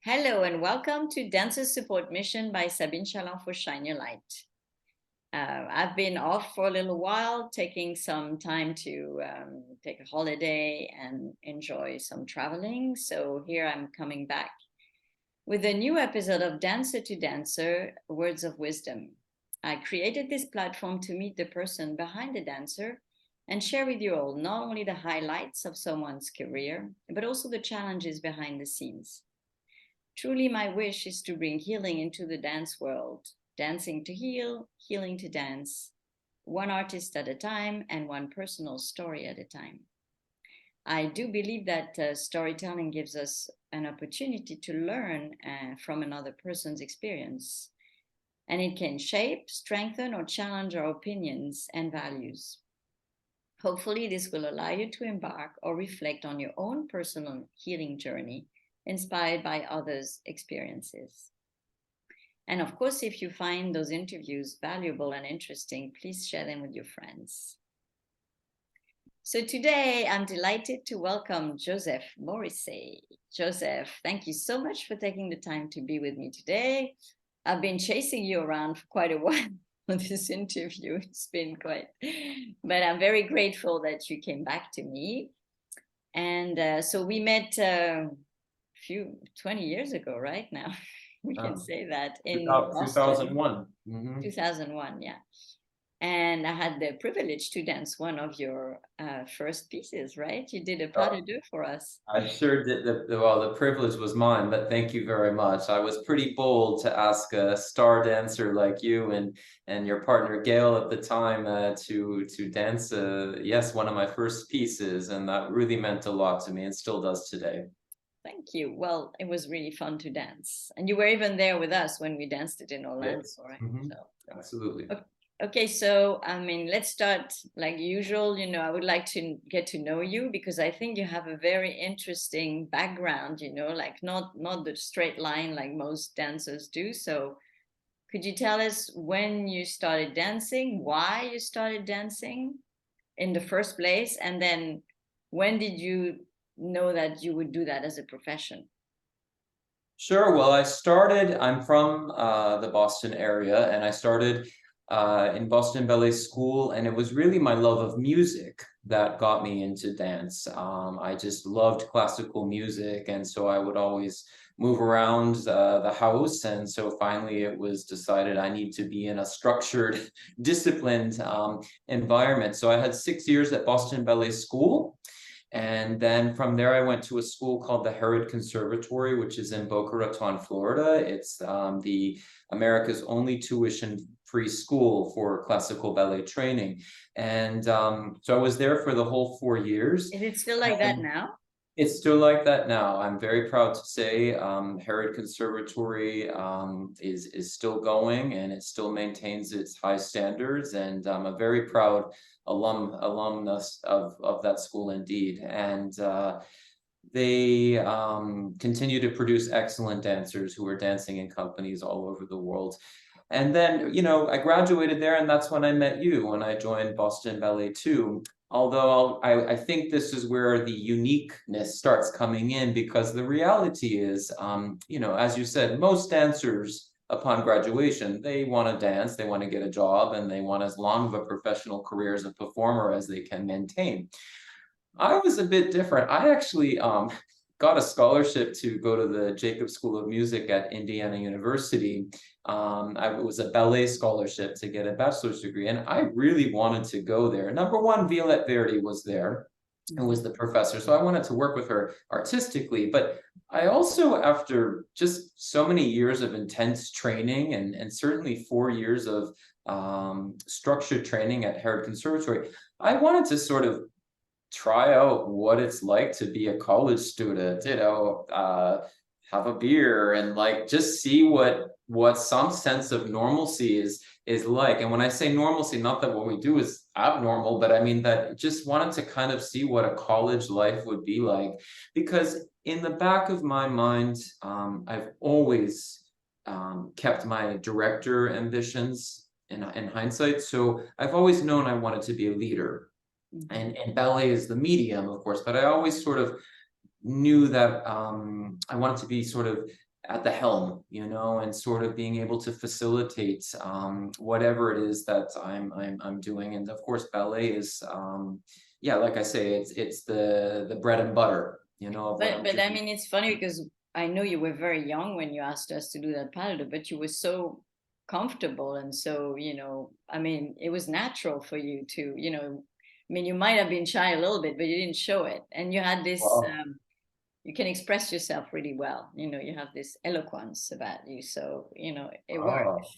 Hello and welcome to Dancer Support Mission by Sabine for Shine Your Light. I've been off for a little while, taking some time to take a holiday and enjoy some traveling. So here I'm coming back with a new episode of Dancer to Dancer, Words of Wisdom. I created this platform to meet the person behind the dancer and share with you all not only the highlights of someone's career, but also the challenges behind the scenes. Truly, my wish is to bring healing into the dance world, dancing to heal, healing to dance, one artist at a time and one personal story at a time. I do believe that storytelling gives us an opportunity to learn from another person's experience, and it can shape, strengthen, or challenge our opinions and values. Hopefully, this will allow you to embark or reflect on your own personal healing journey, inspired by others' experiences. And of course, if you find those interviews valuable and interesting, please share them with your friends. So today, I'm delighted to welcome Joseph Morrissey. Joseph, thank you so much for taking the time to be with me today. I've been chasing you around for quite a while for this interview. It's been quite, but I'm very grateful that you came back to me. And so we met 20 years ago, right now. We can say that in 2001. 2001, yeah. And I had the privilege to dance one of your first pieces, right? You did a pas de deux for us. I sure did. Well, the privilege was mine, but thank you very much. I was pretty bold to ask a star dancer like you and your partner Gail at the time to dance. Yes, one of my first pieces, and that really meant a lot to me, and still does today. Thank you. Well, it was really fun to dance. And you were even there with us when we danced it in Orlando, right? So. Absolutely. Okay, so let's start like usual. I would like to get to know you because I think you have a very interesting background, like not the straight line like most dancers do. So could you tell us when you started dancing, why you started dancing in the first place, and then when did you know that you would do that as a profession? Sure. Well, I'm from the Boston area, and I started in Boston Ballet School, and it was really my love of music that got me into dance. I just loved classical music, and so I would always move around the house, and so finally it was decided I need to be in a structured, disciplined environment. So I had 6 years at Boston Ballet School. And then from there, I went to a school called the Herod Conservatory, which is in Boca Raton, Florida. It's the America's only tuition-free school for classical ballet training. And so I was there for the whole 4 years. Is it still like that now? It's still like that now. I'm very proud to say Herod Conservatory is still going, and it still maintains its high standards. And I'm a very proud alumnus of that school indeed. And they continue to produce excellent dancers who are dancing in companies all over the world. And then, I graduated there, and that's when I met you, when I joined Boston Ballet too. Although I think this is where the uniqueness starts coming in, because the reality is, as you said, most dancers upon graduation, they want to dance, they want to get a job, and they want as long of a professional career as a performer as they can maintain. I was a bit different. I actually got a scholarship to go to the Jacobs School of Music at Indiana University. It was a ballet scholarship to get a bachelor's degree, and I really wanted to go there. Number one, Violette Verdi was there, who was the professor, so I wanted to work with her artistically. But I also, after just so many years of intense training and certainly 4 years of structured training at Herod Conservatory, I wanted to sort of try out what it's like to be a college student, have a beer and like just see what some sense of normalcy is like. And when I say normalcy, not that what we do is abnormal, but I mean that just wanted to kind of see what a college life would be like. Because in the back of my mind, I've always kept my director ambitions in hindsight. So I've always known I wanted to be a leader. And ballet is the medium, of course, but I always sort of knew that I wanted to be sort of at the helm, you know, and sort of being able to facilitate whatever it is that I'm doing. And of course, ballet is, yeah, like I say, it's the bread and butter, you know, of what I'm But I doing. mean, it's funny because I know you were very young when you asked us to do that paddle, but you were so comfortable and so, you know, I mean, it was natural for you to, you know, I mean, you might have been shy a little bit, but you didn't show it, and you had this. Wow. You can express yourself really well. You know, you have this eloquence about you, so you know it Oh. works.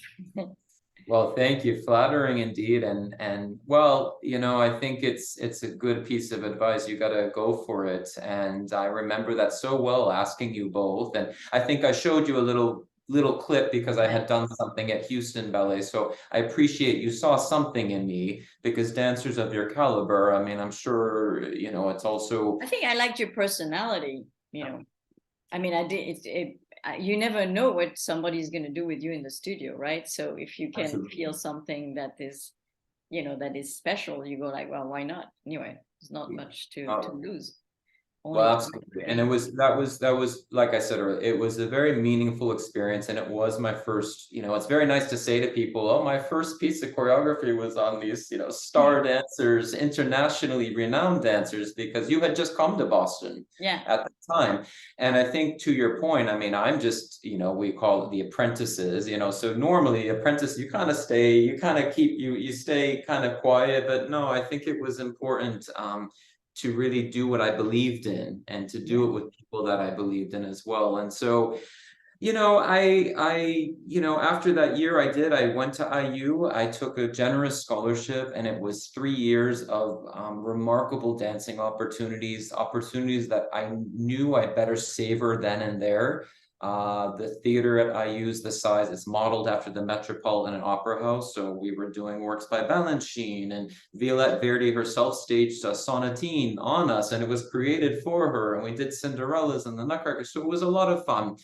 Well, thank you. Flattering indeed. And well, you know, I think it's a good piece of advice. You got to go for it. And I remember that so well asking you both. And I think I showed you a little clip because I Yeah. had done something at Houston Ballet. So I appreciate you saw something in me because dancers of your caliber, I mean, I'm sure, you know, it's also I think I liked your personality. You know, I mean, I did. You never know what somebody's going to do with you in the studio, right? So if you can feel absolutely. something that is, you know, that is special, you go like, well, why not? Anyway, there's not much to lose, only Well, to absolutely. And it gain. was that was like I said earlier, it was a very meaningful experience and it was my first, you know, it's very nice to say to people, oh, my first piece of choreography was on these, you know, star dancers, internationally renowned dancers, because you had just come to Boston Yeah. at the time. And I think to your point, I mean, I'm just, you know, we call it the apprentices, you know, so normally apprentice, you kind of stay, you kind of keep you stay kind of quiet, but no, I think it was important to really do what I believed in and to do Yeah. it with people that I believed in as well. And so, you know, you know, after that year I went to IU, I took a generous scholarship and it was 3 years of remarkable dancing opportunities that I knew I'd better savor then and there. The theater at IU is the size, it's modeled after the Metropolitan Opera House. So we were doing works by Balanchine and Violette Verdi herself staged a sonatine on us and it was created for her. And we did Cinderellas and the Nutcracker. So it was a lot of fun.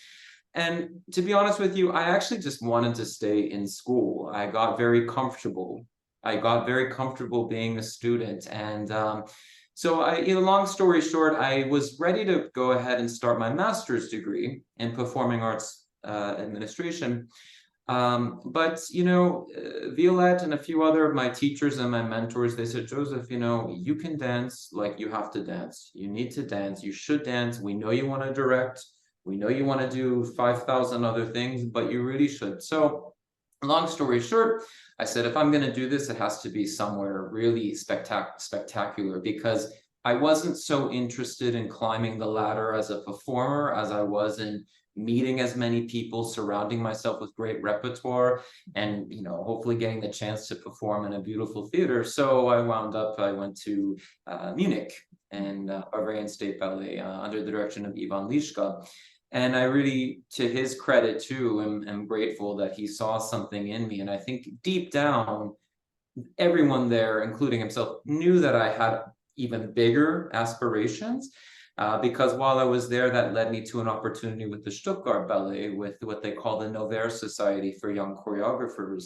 And to be honest with you, I actually just wanted to stay in school. I got very comfortable. I got very comfortable being a student. And so you know, long story short, I was ready to go ahead and start my master's degree in performing arts administration. But, you know, Violette and a few other of my teachers and my mentors, they said, Joseph, you know, you can dance like you have to dance. You need to dance. You should dance. We know you want to direct. We know you want to do 5,000 other things, but you really should. So long story short, I said, if I'm going to do this, it has to be somewhere really spectacular because I wasn't so interested in climbing the ladder as a performer as I was in meeting as many people, surrounding myself with great repertoire, and you know, hopefully getting the chance to perform in a beautiful theater. So I went to Munich and Bavarian State Ballet under the direction of Ivan Liszka. And I really, to his credit too, am grateful that he saw something in me. And I think deep down, everyone there, including himself, knew that I had even bigger aspirations. Because while I was there, that led me to an opportunity with the Stuttgart Ballet, with what they call the Nouvelle Society for Young Choreographers.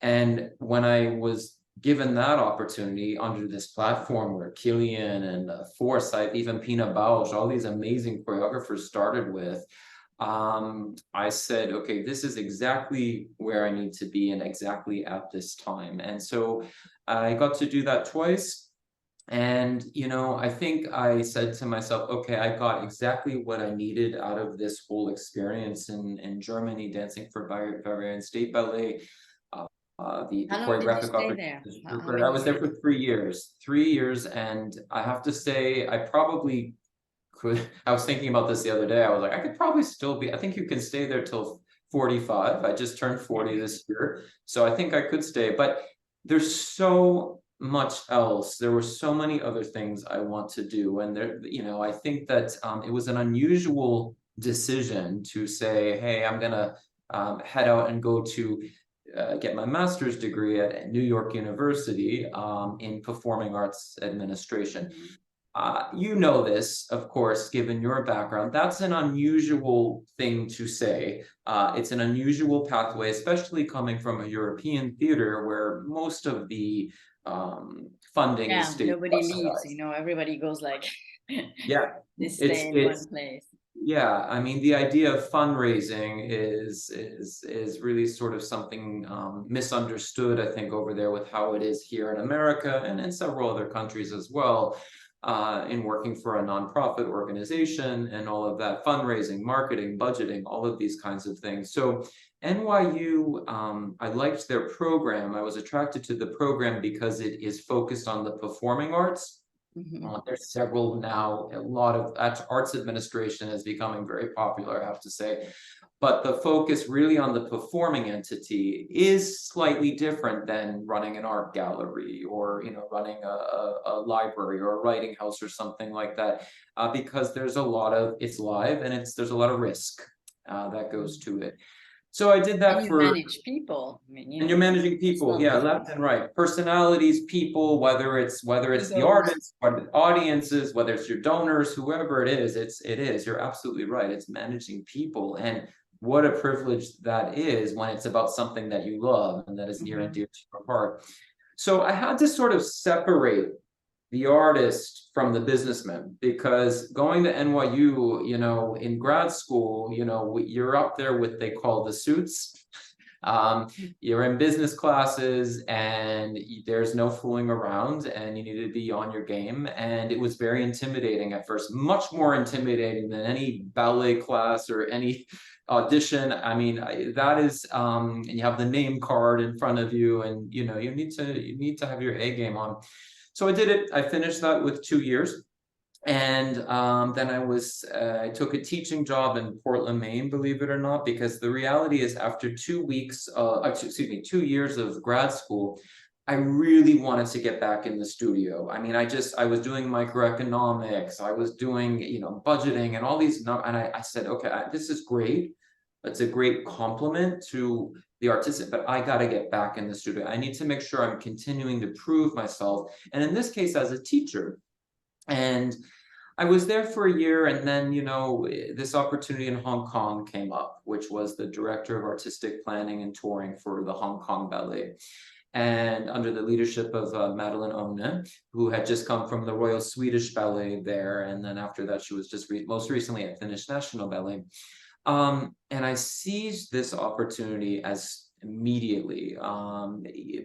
And when I was given that opportunity under this platform where Kylian and Forsyth, even Pina Bausch, all these amazing choreographers started with, I said, okay, this is exactly where I need to be and exactly at this time. And so I got to do that twice. And, you know, I think I said to myself, okay, I got exactly what I needed out of this whole experience in Germany, dancing for Bavarian State Ballet. The How long did you choreographic stay there? How I many was there years? for 3 years, 3 years. And I have to say, I probably could, I was thinking about this the other day. I was like, I could probably still be, I think you can stay there till 45. I just turned 40 this year. So I think I could stay, but there's so much else. There were so many other things I want to do. And there, you know, I think that it was an unusual decision to say, hey, I'm gonna head out and go to get my master's degree at New York University in performing arts administration. You know this, of course, given your background. That's an unusual thing to say. It's an unusual pathway, especially coming from a European theater where most of the funding is Yeah, state nobody leaves, you subsidized. know, everybody goes like, Yeah, They stay in one place. yeah, I mean, the idea of fundraising is really sort of something misunderstood, I think, over there with how it is here in America and in several other countries as well, in working for a nonprofit organization and all of that fundraising, marketing, budgeting, all of these kinds of things. So NYU, I liked their program. I was attracted to the program because it is focused on the performing arts. There's several now, a lot of arts administration is becoming very popular, I have to say. But the focus really on the performing entity is slightly different than running an art gallery or, you know, running a library or a writing house or something like that, because there's a lot of, it's live and there's a lot of risk that goes to it. So I did that and you manage people. I mean, and you're managing people, yeah, left and right, personalities, people, whether it's the artists, or the audiences, whether it's your donors, whoever it is, you're absolutely right. It's managing people, and what a privilege that is when it's about something that you love and that is near and dear to your heart. So I had to sort of separate the artist from the businessman, because going to NYU, you know, in grad school, you know, you're up there with, they call the suits. You're in business classes and there's no fooling around and you need to be on your game. And it was very intimidating at first, much more intimidating than any ballet class or any audition. I mean, that is, and you have the name card in front of you and, you know, you need to have your A game on. So I did it. I finished that with 2 years. And then I took a teaching job in Portland, Maine, believe it or not, because the reality is after 2 weeks, 2 years of grad school, I really wanted to get back in the studio. I mean, I was doing microeconomics, I was doing, you know, budgeting and all these, and I said, okay, this is great. It's a great compliment to the artistic, but I got to get back in the studio. I need to make sure I'm continuing to prove myself. And in this case, as a teacher. And I was there for a year, and then, you know, this opportunity in Hong Kong came up, which was the director of artistic planning and touring for the Hong Kong Ballet. And under the leadership of Madeleine Omne, who had just come from the Royal Swedish Ballet there. And then after that, she was just most recently at Finnish National Ballet. And I seized this opportunity as immediately,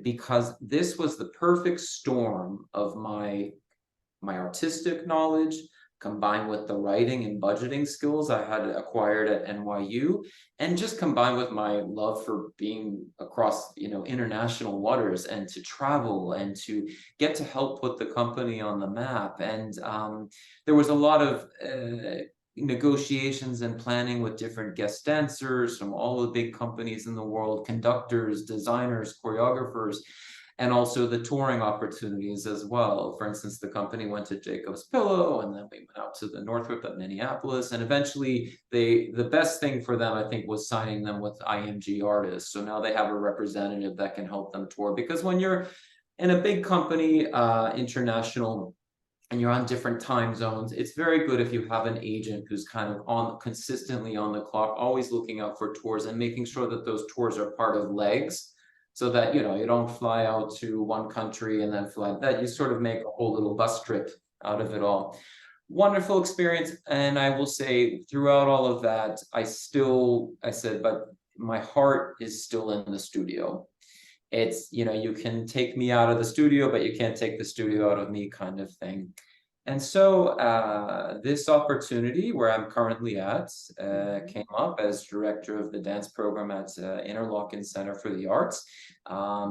because this was the perfect storm of my artistic knowledge combined with the writing and budgeting skills I had acquired at NYU, and just combined with my love for being across, you know, international waters and to travel and to get to help put the company on the map. And there was a lot of negotiations and planning with different guest dancers from all the big companies in the world, conductors, designers, choreographers, and also the touring opportunities as well. For instance, the company went to Jacob's Pillow, and then we went out to the Northrop at Minneapolis, and eventually the best thing for them, I think, was signing them with IMG artists. So now they have a representative that can help them tour, because when you're in a big company, international, and you're on different time zones, it's very good if you have an agent who's kind of consistently on the clock, always looking out for tours and making sure that those tours are part of legs, so that, you know, you don't fly out to one country and then fly that. You sort of make a whole little bus trip out of it all. Wonderful experience. And I will say throughout all of that, I said, but my heart is still in the studio. It's, you know, you can take me out of the studio, but you can't take the studio out of me, kind of thing. And so this opportunity where I'm currently at came up as director of the dance program at Interlochen Center for the Arts.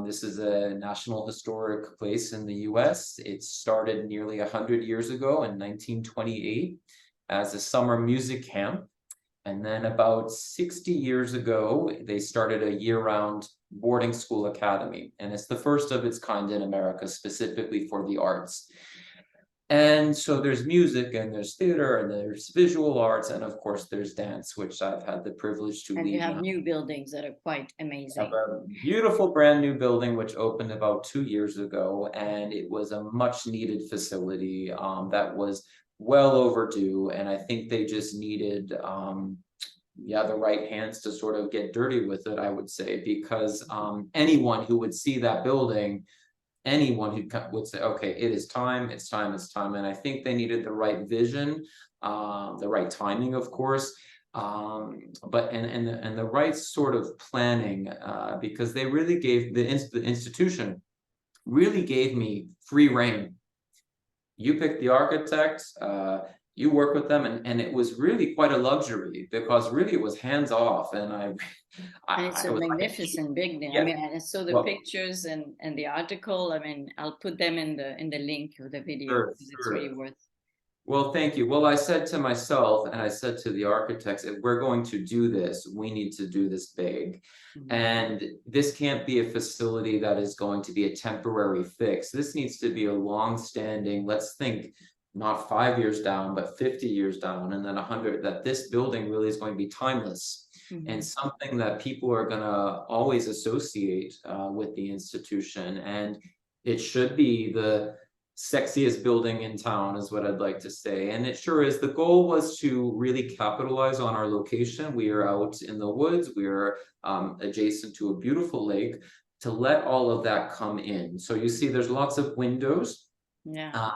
This is a national historic place in the US. It started nearly 100 years ago in 1928 as a summer music camp. And then about 60 years ago, they started a year-round boarding school academy. And it's the first of its kind in America, specifically for the arts. And so there's music and there's theater and there's visual arts, and of course there's dance, which I've had the privilege to lead. And you have new buildings that are quite amazing. A beautiful brand new building which opened about 2 years ago, and it was a much needed facility that was well overdue, and I think they just needed the right hands to sort of get dirty with it, I would say, because anyone who would see that building anyone who would say, okay, it is time, it's time, it's time. And I think they needed the right vision, the right timing, of course, but and the right sort of planning, because they really gave the institution really gave me free reign. You pick the architect, you work with them, and it was really quite a luxury, because really it was hands off, and And it's I a was magnificent building. yeah. I mean, I saw the Well, pictures and the article. I mean, I'll put them in the link of the video, sure, because it's sure. really worth. Well, thank you. Well, I said to myself, and I said to the architects, if we're going to do this, we need to do this big. And this can't be a facility that is going to be a temporary fix. This needs to be a long-standing, let's think, not 5 years down, but 50 years down, and then 100, that this building really is going to be timeless. And something that people are going to always associate with the institution. And it should be the sexiest building in town, is what I'd like to say. And it sure is. The goal was to really capitalize on our location. We are out in the woods. We are adjacent to a beautiful lake, to let all of that come in. So you see there's lots of windows. Yeah.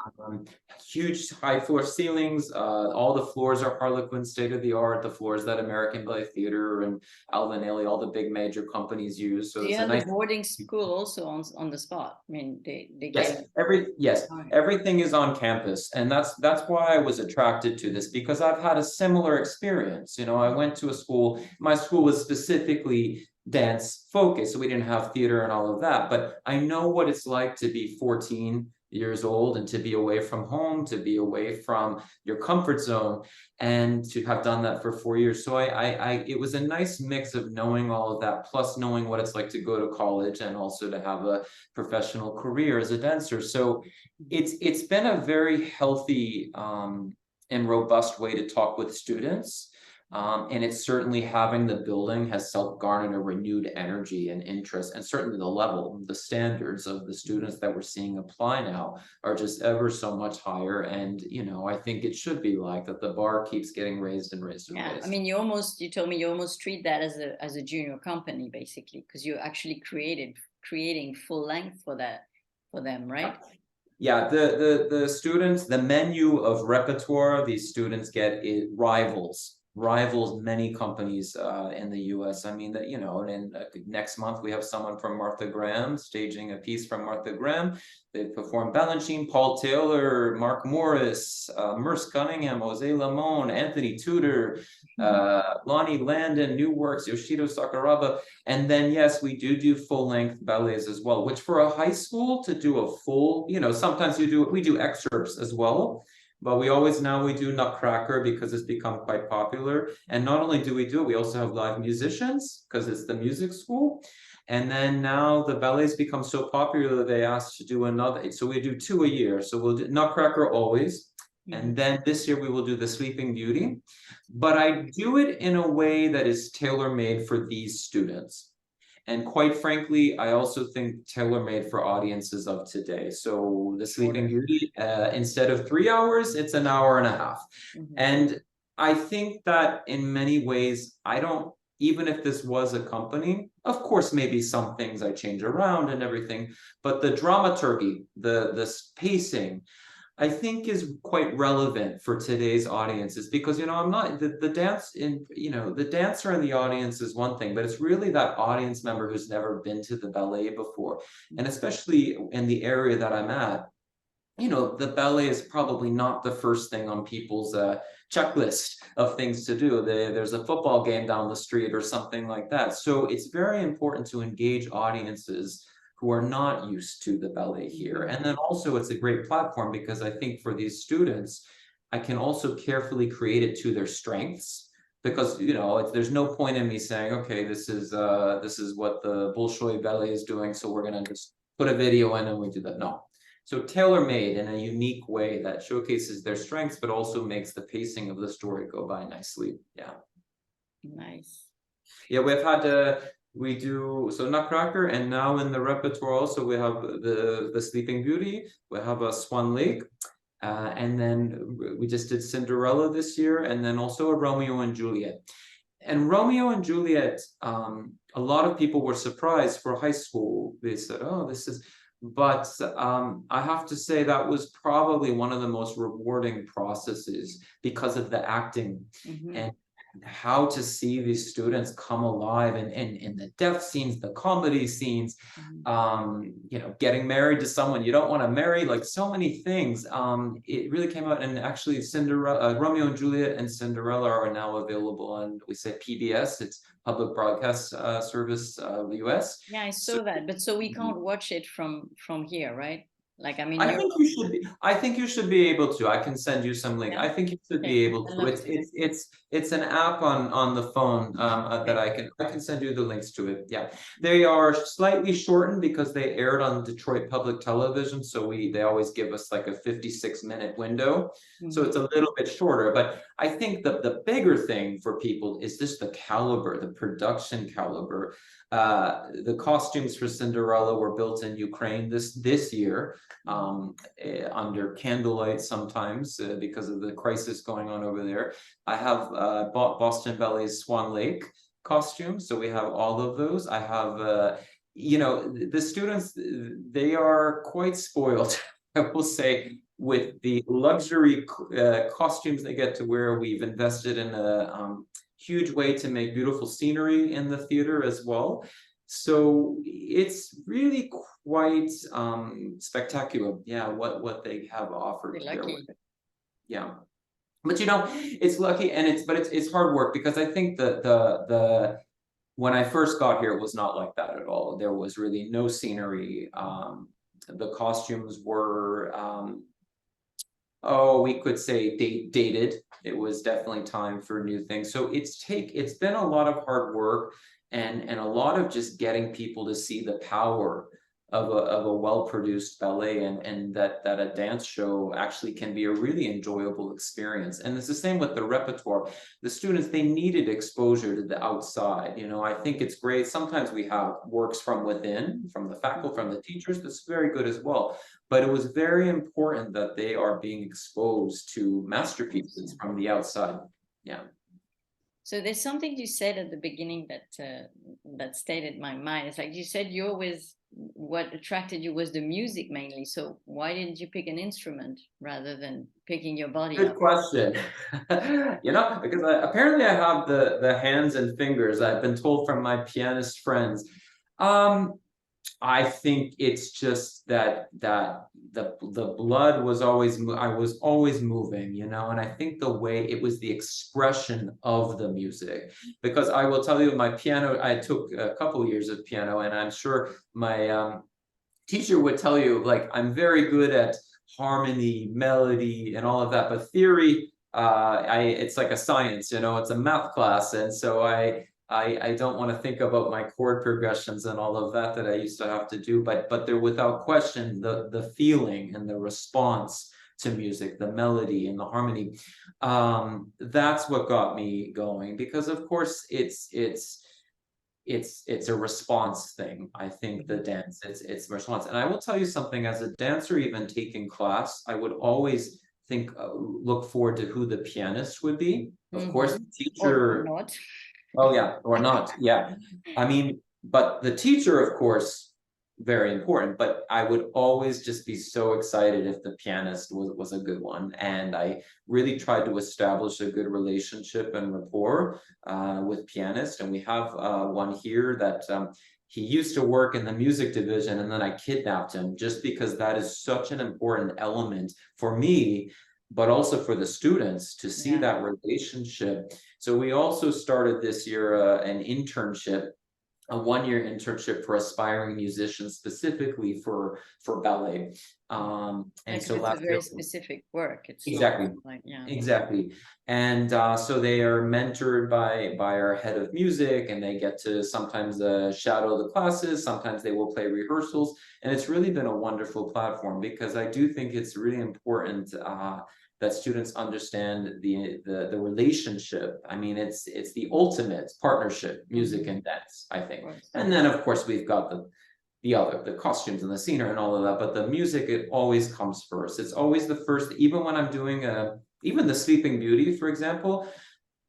Huge high floor ceilings. All the floors are Harlequin, state of the art. The floors that American Ballet Theatre and Alvin Ailey, all the big major companies use. So Do you it's a have nice the boarding school also on the spot? I mean, they yes, gave everything is on campus, and that's why I was attracted to this, because I've had a similar experience. You know, I went to a school. My school was specifically dance focused, so we didn't have theater and all of that. But I know what it's like to be 14 years old and to be away from home, to be away from your comfort zone, and to have done that for 4 years. So it was a nice mix of knowing all of that, plus knowing what it's like to go to college and also to have a professional career as a dancer. So it's been a very healthy and robust way to talk with students. And it's certainly, having the building has garnered a renewed energy and interest, and certainly the level, the standards of the students that we're seeing apply now are just ever so much higher. And, you know, I think it should be like that. The bar keeps getting raised and raised and Yeah, raised. I mean, you told me you almost treat that as a junior company, basically, because you actually creating full length for them, right? Yeah, the students, the menu of repertoire these students get, it rivals many companies in the US. I mean, that, you know, and next month we have someone from Martha Graham staging a piece from Martha Graham. They perform Balanchine, Paul Taylor, Mark Morris, Merce Cunningham, Jose Lamone, Anthony Tudor, Lonnie Landon, New Works, Yoshito Sakuraba. And then, yes, we do full-length ballets as well, which for a high school to do a full, you know, sometimes we do excerpts as well. But we do Nutcracker, because it's become quite popular. And not only do we do it, we also have live musicians, because it's the music school. And then now the ballet's become so popular, they asked to do another. So we do 2 a year. So we'll do Nutcracker always. And then this year we will do the Sleeping Beauty. But I do it in a way that is tailor-made for these students. And quite frankly, I also think tailor-made for audiences of today. So the Sleeping Beauty, instead of 3 hours, it's an hour and a half. And I think that in many ways, even if this was a company, of course, maybe some things I change around and everything, but the dramaturgy, the pacing, I think is quite relevant for today's audiences, because, you know, I'm not the dance in, you know, the dancer in the audience is one thing, but it's really that audience member who's never been to the ballet before. And especially in the area that I'm at, you know, the ballet is probably not the first thing on people's checklist of things to do. There's a football game down the street or something like that. So it's very important to engage audiences who are not used to the ballet here. And then also it's a great platform, because I think for these students, I can also carefully create it to their strengths, because, you know, there's no point in me saying, okay, this is what the Bolshoi Ballet is doing, so we're gonna just put a video in and we do that. No. So tailor-made in a unique way that showcases their strengths, but also makes the pacing of the story go by nicely. Yeah. Nice. Yeah, we've had we do Nutcracker, and now in the repertoire also we have the Sleeping Beauty, we have a Swan Lake, and then we just did Cinderella this year, and then also a Romeo and Juliet. And Romeo and Juliet, a lot of people were surprised for high school. They said, oh, this is, but I have to say that was probably one of the most rewarding processes because of the acting and how to see these students come alive and in the death scenes, the comedy scenes, you know, getting married to someone you don't want to marry, like so many things. It really came out, and actually Cinderella, Romeo and Juliet and Cinderella are now available on, we say PBS, it's Public Broadcast Service of the US. Yeah, I saw that, but so we can't watch it from here, right? Like, I mean, I think you should be. I think you should be able to. I can send you some link. yeah? I think you should Okay, be able I to. love It's an app on the phone that Okay. I can send you the links to it. Yeah, they are slightly shortened because they aired on Detroit Public Television, so they always give us like a 56-minute window, so it's a little bit shorter. But I think the bigger thing for people is just the caliber, the production caliber. The costumes for Cinderella were built in Ukraine this year. Under candlelight sometimes because of the crisis going on over there. I have bought Boston Ballet's Swan Lake costume, so we have all of those. I have, you know, the students, they are quite spoiled, I will say, with the luxury costumes they get to wear. We've invested in a huge way to make beautiful scenery in the theater as well. So it's really quite spectacular, yeah, what they have offered there. Yeah, but you know, it's lucky, and it's hard work, because I think the when I first got here, it was not like that at all. There was really no scenery. The costumes were oh, we could say dated. It was definitely time for new things. So it's been a lot of hard work and a lot of just getting people to see the power of a well-produced ballet, and that a dance show actually can be a really enjoyable experience. And it's the same with the repertoire. The students, they needed exposure to the outside. You know, I think it's great. Sometimes we have works from within, from the faculty, from the teachers. That's very good as well. But it was very important that they are being exposed to masterpieces from the outside. Yeah. So there's something you said at the beginning that stayed in my mind. It's like you said you always, what attracted you was the music mainly. So why didn't you pick an instrument rather than picking your body Good up? question. You know, because apparently I have the hands and fingers. I've been told from my pianist friends. I think it's just that the blood was always, I was always moving, you know, and I think the way it was the expression of the music. Because I will tell you, my piano, I took a couple of years of piano, and I'm sure my teacher would tell you, like, I'm very good at harmony, melody, and all of that, but theory, it's like a science, you know, it's a math class, and so I don't want to think about my chord progressions and all of that I used to have to do, but there, without question, the feeling and the response to music, the melody and the harmony, that's what got me going. Because of course it's a response thing. I think the dance, it's response. And I will tell you something, as a dancer, even taking class, I would always look forward to who the pianist would be. Of course, the teacher, or not. Oh yeah, or not. Yeah. I mean, but the teacher, of course, very important, but I would always just be so excited if the pianist was a good one. And I really tried to establish a good relationship and rapport with pianist. And we have one here that he used to work in the music division, and then I kidnapped him, just because that is such an important element for me, but also for the students, to see that relationship. So we also started this year an internship, a one-year internship for aspiring musicians, specifically for ballet. And so it's a very specific work. It's exactly, like, exactly. And so they are mentored by our head of music, and they get to sometimes shadow the classes. Sometimes they will play rehearsals, and it's really been a wonderful platform, because I do think it's really important that students understand the relationship. I mean, it's the ultimate partnership, music and dance, I think. And then of course we've got the costumes and the scenery and all of that, but the music, it always comes first. It's always the first. Even when I'm doing even the Sleeping Beauty, for example,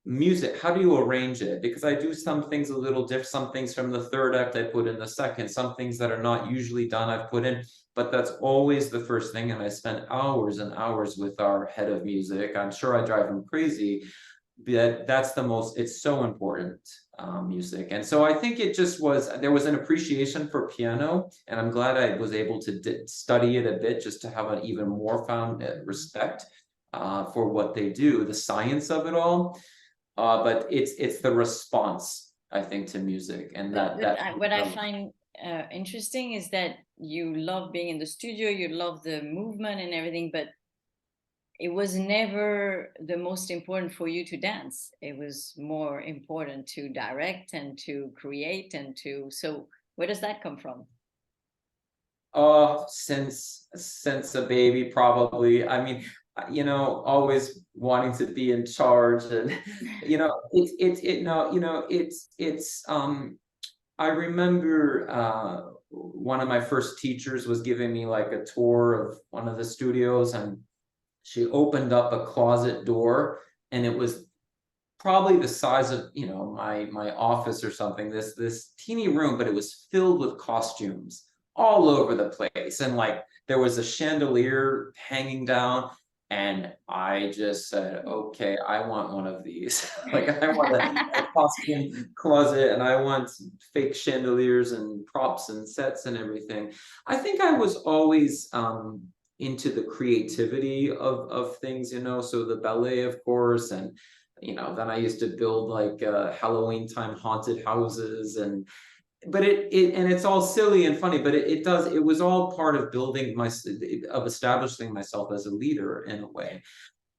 music, how do you arrange it? Because I do some things a little different, some things from the third act I put in the second, some things that are not usually done I've put in, but that's always the first thing. And I spend hours and hours with our head of music. I'm sure I drive him crazy, but that's the most, it's so important, music. And so I think it just was, there was an appreciation for piano, and I'm glad I was able to study it a bit just to have an even more found respect for what they do, the science of it all. But it's the response, I think, to music, and what I find interesting is that you love being in the studio, you love the movement and everything, but it was never the most important for you to dance. It was more important to direct and to create and to. So where does that come from? Since a baby, probably. I mean, always wanting to be in charge, and I remember one of my first teachers was giving me like a tour of one of the studios, and she opened up a closet door, and it was probably the size of my office or something, this teeny room, but it was filled with costumes all over the place, and like there was a chandelier hanging down, and I just said, okay, I want one of these. Like, I want a costume closet, and I want fake chandeliers and props and sets and everything. I think I was always into the creativity of things, so the ballet, of course, and then I used to build like Halloween time haunted houses, but it's all silly and funny, but it was all part of building of establishing myself as a leader in a way.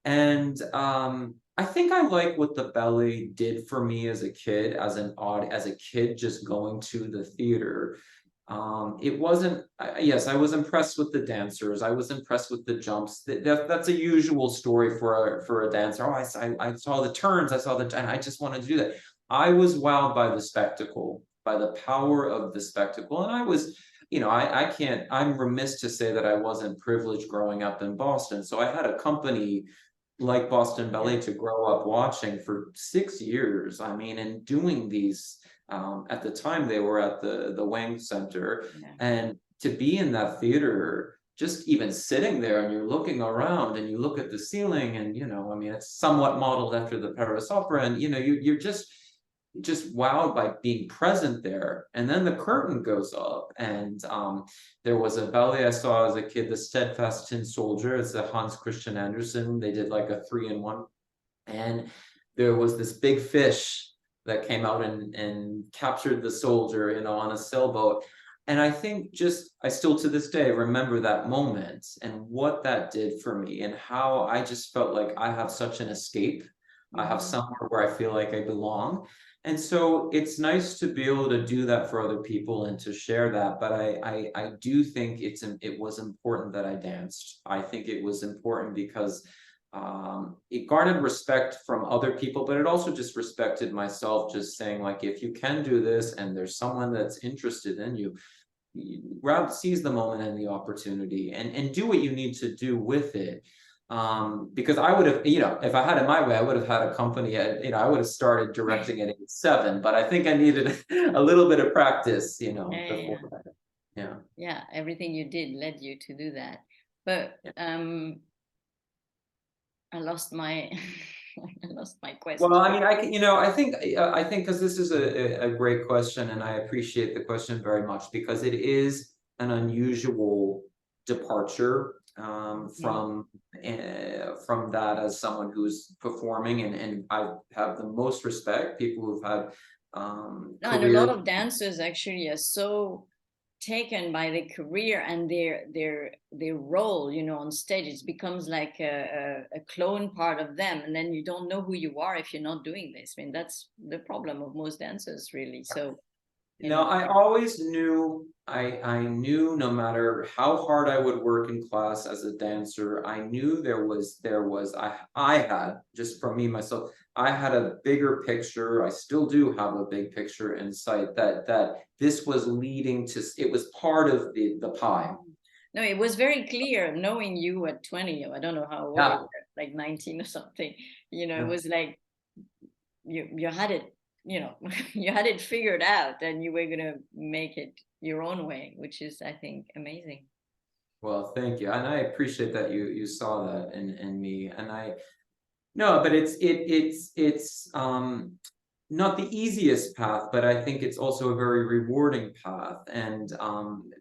And I think I like what the ballet did for me as a kid, as a kid just going to the theater. It wasn't, yes, I was impressed with the dancers. I was impressed with the jumps. That's a usual story for a dancer. Oh, I saw the turns, and I just wanted to do that. I was wowed by the spectacle, by the power of the spectacle. And I was, I'm remiss to say that I wasn't privileged growing up in Boston. So I had a company like Boston Ballet to grow up watching for 6 years. I mean, and doing these, at the time they were at the Wang Center, and to be in that theater, just even sitting there and you're looking around and you look at the ceiling, and I mean, it's somewhat modeled after the Paris Opera, and you're just wowed by being present there. And then the curtain goes up, and there was a ballet I saw as a kid, the Steadfast Tin Soldier. It's a Hans Christian Andersen. They did like a 3-in-1, and there was this big fish that came out and captured the soldier, on a sailboat. And I think I still to this day remember that moment and what that did for me, and how I just felt like I have such an escape. I have somewhere where I feel like I belong. And so it's nice to be able to do that for other people and to share that. But I do think it was important that I danced. I think it was important because it garnered respect from other people, but it also just respected myself, just saying, like, if you can do this and there's someone that's interested in you, seize the moment and the opportunity, and do what you need to do with it. Because I would have, if I had it my way, I would have had a company, I would have started directing at age 7, but I think I needed a little bit of practice, before that. Yeah, everything you did led you to do that. But I lost my question. Well, I mean, I think because this is a great question, and I appreciate the question very much, because it is an unusual departure from that, as someone who's performing, and I have the most respect, people who've had and a lot of dancers actually are so taken by their career and their role, on stage. It becomes like a clone part of them, and then you don't know who you are if you're not doing this. I mean, that's the problem of most dancers, really. So I always knew, I knew no matter how hard I would work in class as a dancer, I knew I had, just for me, myself, I had a bigger picture. I still do have a big picture in sight, that this was leading to, it was part of the pie. No, it was very clear, knowing you at 20, I don't know how old you were, like 19 or something, it was like, you had it, you know, you had it figured out, and you were gonna make it your own way, which is, I think, amazing. Well, thank you, and I appreciate that you saw that in me, and no, but it's not the easiest path, but I think it's also a very rewarding path, and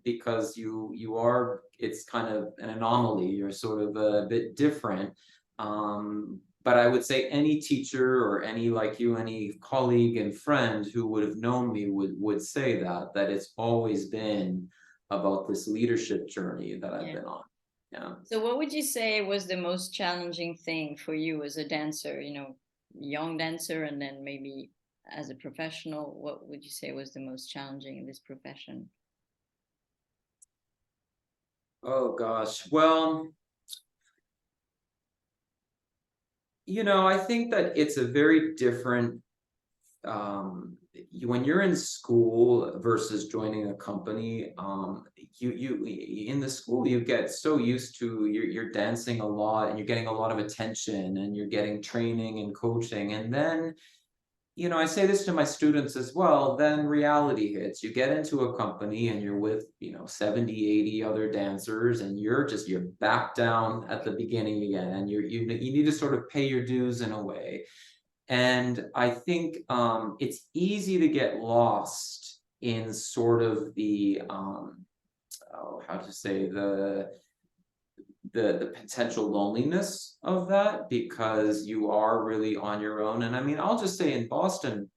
because you are, it's kind of an anomaly. You're sort of a bit different. But I would say any teacher or any, like you, any colleague and friend who would have known me would say that it's always been about this leadership journey that I've been on. Yeah. So what would you say was the most challenging thing for you as a dancer, you know, young dancer, and then maybe as a professional? What would you say was the most challenging in this profession? Oh gosh, well, you know, I think that it's a very different, when you're in school versus joining a company, you in the school, you get so used to, you're dancing a lot and you're getting a lot of attention and you're getting training and coaching. And then, you know, I say this to my students as well, then reality hits. You get into a company and you're with, you know, 70, 80 other dancers, and you're back down at the beginning again, and you need to sort of pay your dues in a way. And I think it's easy to get lost in sort of the how to say, the potential loneliness of that, because you are really on your own. And I mean, I'll just say in Boston,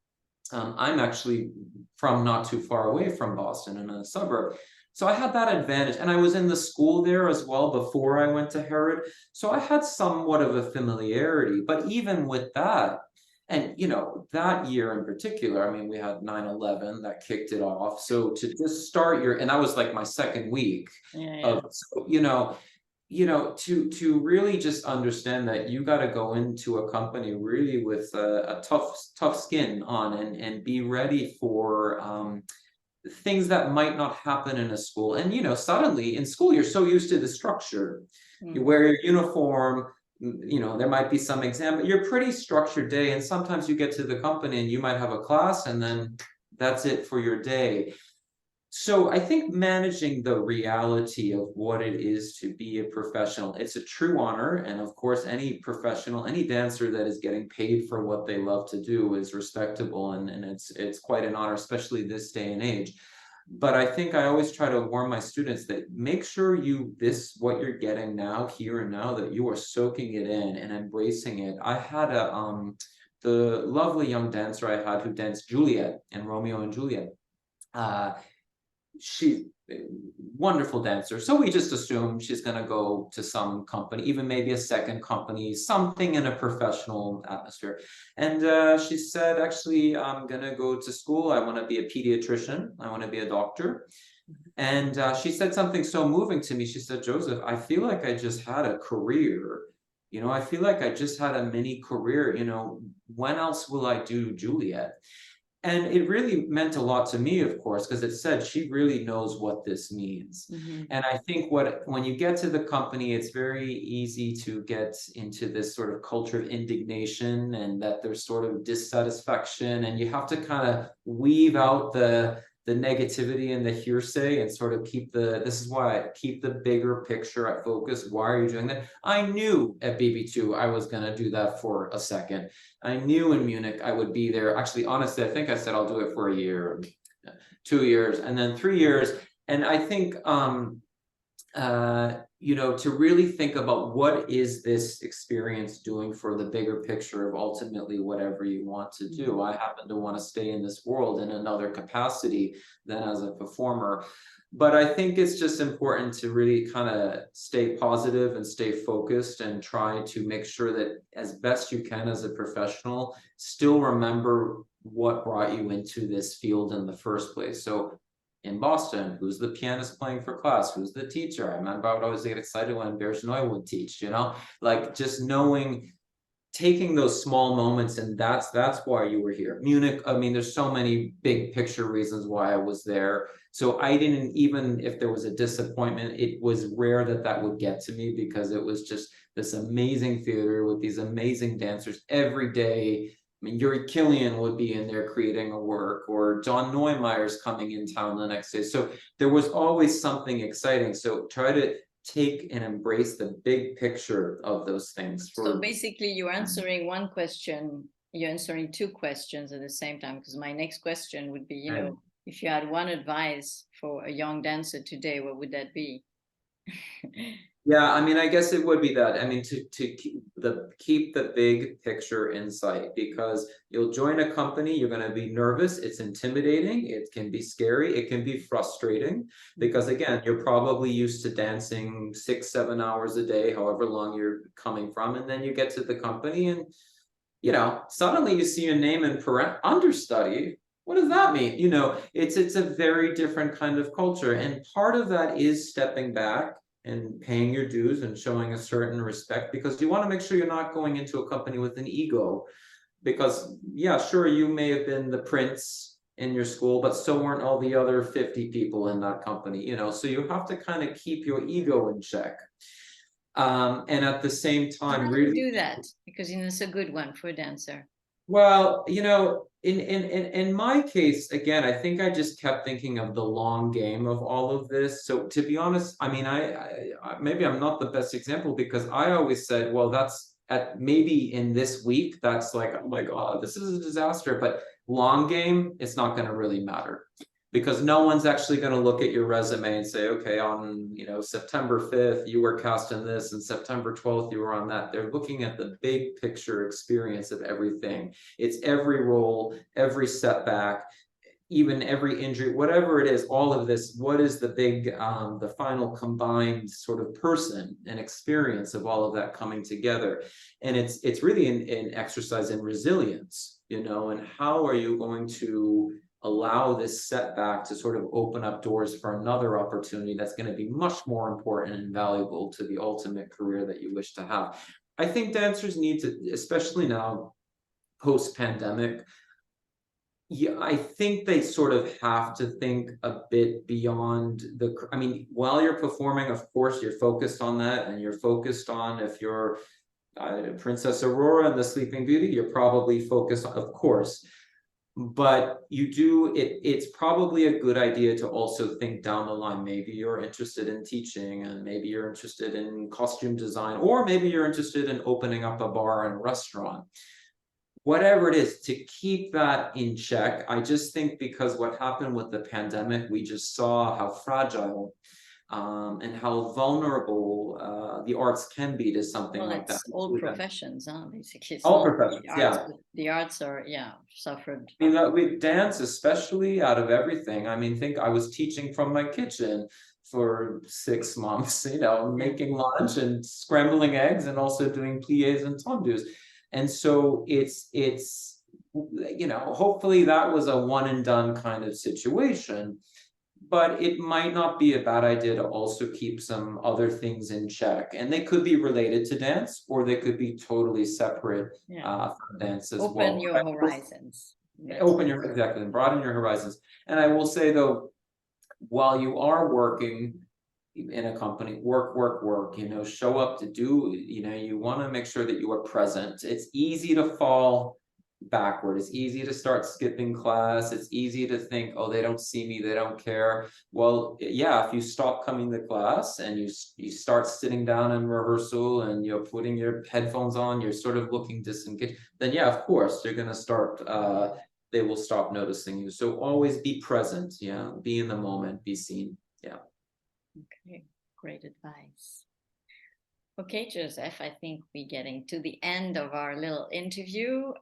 I'm actually from not too far away from Boston, in a suburb. So I had that advantage, and I was in the school there as well before I went to Herod. So I had somewhat of a familiarity, but even with that, and you know, that year in particular, I mean, we had 9/11 that kicked it off. So to just start and that was like my second week of, so, to really just understand that you got to go into a company really with a tough skin on, and be ready for things that might not happen in a school. And you know, suddenly in school, you're so used to the structure. You wear your uniform, you know, there might be some exam, but you're pretty structured day. And sometimes you get to the company and you might have a class, and then that's it for your day. So I think managing the reality of what it is to be a professional, it's a true honor. And of course, any professional, any dancer that is getting paid for what they love to do is respectable. And it's quite an honor, especially this day and age. But I think I always try to warn my students that make sure what you're getting now, here and now, that you are soaking it in and embracing it. I had the lovely young dancer I had who danced Juliet in Romeo and Juliet. She's a wonderful dancer. So we just assume she's going to go to some company, even maybe a second company, something in a professional atmosphere. And she said, actually, I'm going to go to school. I want to be a pediatrician. I want to be a doctor. And she said something so moving to me. She said, Joseph, I feel like I just had a career. You know, I feel like I just had a mini career. You know, when else will I do Juliet? And it really meant a lot to me, of course, because it said she really knows what this means. And I think when you get to the company, it's very easy to get into this sort of culture of indignation, and that there's sort of dissatisfaction, and you have to kind of weave out the negativity and the hearsay, and sort of this is why I keep the bigger picture at focus. Why are you doing that? I knew at BB2 I was going to do that for a second. I knew in Munich I would be there. Actually, honestly, I think I said I'll do it for a year, 2 years, and then 3 years. And I think you know, to really think about what is this experience doing for the bigger picture of ultimately whatever you want to do. I happen to want to stay in this world in another capacity than as a performer. But I think it's just important to really kind of stay positive and stay focused, and try to make sure that as best you can as a professional, still remember what brought you into this field in the first place. So in Boston, who's the pianist playing for class? Who's the teacher? I remember I would always get excited when Bergenoy would teach, you know, like just knowing, taking those small moments, and that's why you were here. Munich, I mean, there's so many big picture reasons why I was there. So I didn't, even if there was a disappointment, it was rare that would get to me, because it was just this amazing theater with these amazing dancers every day. mean, Jiri Kylian would be in there creating a work, or John Neumeier's coming in town the next day. So there was always something exciting. So try to take and embrace the big picture of those things. So basically you're answering one question, you're answering two questions at the same time, because my next question would be, you know, if you had one advice for a young dancer today, what would that be? Yeah, I mean, I guess it would be that. I mean, to keep the big picture in sight, because you'll join a company, you're going to be nervous, it's intimidating, it can be scary, it can be frustrating, because again, you're probably used to dancing 6-7 hours a day, however long you're coming from, and then you get to the company and, you know, suddenly you see your name in understudy. What does that mean? You know, it's a very different kind of culture, and part of that is stepping back and paying your dues and showing a certain respect, because you want to make sure you're not going into a company with an ego. Because yeah, sure, you may have been the prince in your school, but so weren't all the other 50 people in that company, you know, so you have to kind of keep your ego in check. And at the same time, really do that, because you know it's a good one for a dancer. Well, you know, in my case, again, I think I just kept thinking of the long game of all of this. So to be honest, I mean, I maybe I'm not the best example, because I always said, well, that's at maybe in this week, that's like, oh my God, this is a disaster. But long game, it's not going to really matter, because no one's actually going to look at your resume and say, okay, on, you know, September 5th, you were cast in this, and September 12th, you were on that. They're looking at the big picture experience of everything. It's every role, every setback, even every injury, whatever it is, all of this, what is the big, the final combined sort of person and experience of all of that coming together. And it's really an exercise in resilience, you know, and how are you going to allow this setback to sort of open up doors for another opportunity that's going to be much more important and valuable to the ultimate career that you wish to have. I think dancers need to, especially now, post-pandemic, yeah, I think they sort of have to think a bit beyond the, I mean, while you're performing, of course, you're focused on that, and you're focused on, if you're Princess Aurora and the Sleeping Beauty, you're probably focused on, of course. But you do, it's probably a good idea to also think down the line. Maybe you're interested in teaching, and maybe you're interested in costume design, or maybe you're interested in opening up a bar and a restaurant. Whatever it is, to keep that in check. I just think, because what happened with the pandemic, we just saw how fragile and how vulnerable the arts can be to something like that. All professions, basically. It's all professions, yeah. The arts are, suffered. I mean, with dance, especially, out of everything. I mean, think I was teaching from my kitchen for 6 months, you know, making lunch and scrambling eggs, and also doing pliés and tendus. And so it's, you know, hopefully that was a one and done kind of situation. But it might not be a bad idea to also keep some other things in check, and they could be related to dance, or they could be totally separate from dance as well. Open your horizons. Exactly, broaden your horizons. And I will say, though, while you are working in a company, work, you know, show up to do, you know, you want to make sure that you are present. It's easy to fall backward. It's easy to start skipping class. It's easy to think, oh, they don't see me, they don't care. Well, yeah, if you stop coming to class and you start sitting down in rehearsal, and you're putting your headphones on, you're sort of looking disengaged, then yeah, of course, they're going to start, they will stop noticing you. So always be present, be in the moment, be seen. Okay, great advice. Okay, Joseph, I think we're getting to the end of our little interview.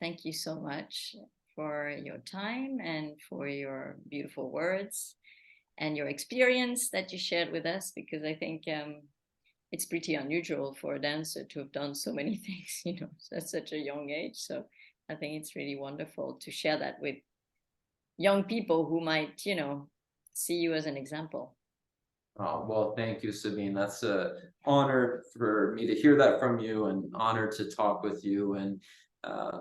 Thank you so much for your time and for your beautiful words and your experience that you shared with us, because I think it's pretty unusual for a dancer to have done so many things, you know, at such a young age. So I think it's really wonderful to share that with young people who might, you know, see you as an example. Oh, well, thank you, Sabine. That's an honor for me to hear that from you, and honor to talk with you, and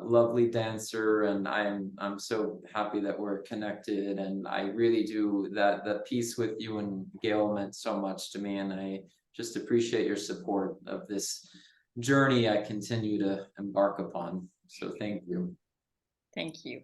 lovely dancer. And I'm so happy that we're connected, and I really do, that piece with you and Gail meant so much to me, and I just appreciate your support of this journey I continue to embark upon. So thank you. Thank you.